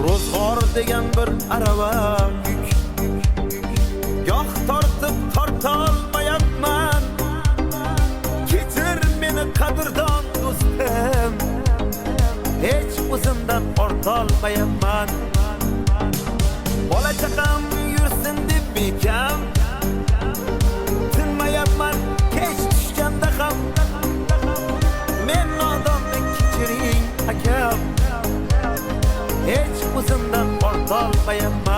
Ro'zg'or degan bir arava yuk. Goh tortib tortolmayapman. Kechir meni qadrdon do'stim. Hech o'zimdan ortolmayapman. Bola chaqam yursin deb bekam. Tinmayapman kech tushganda ham. Men nodonlik kechiring akam. Hech o'zimdan ortolmayapman.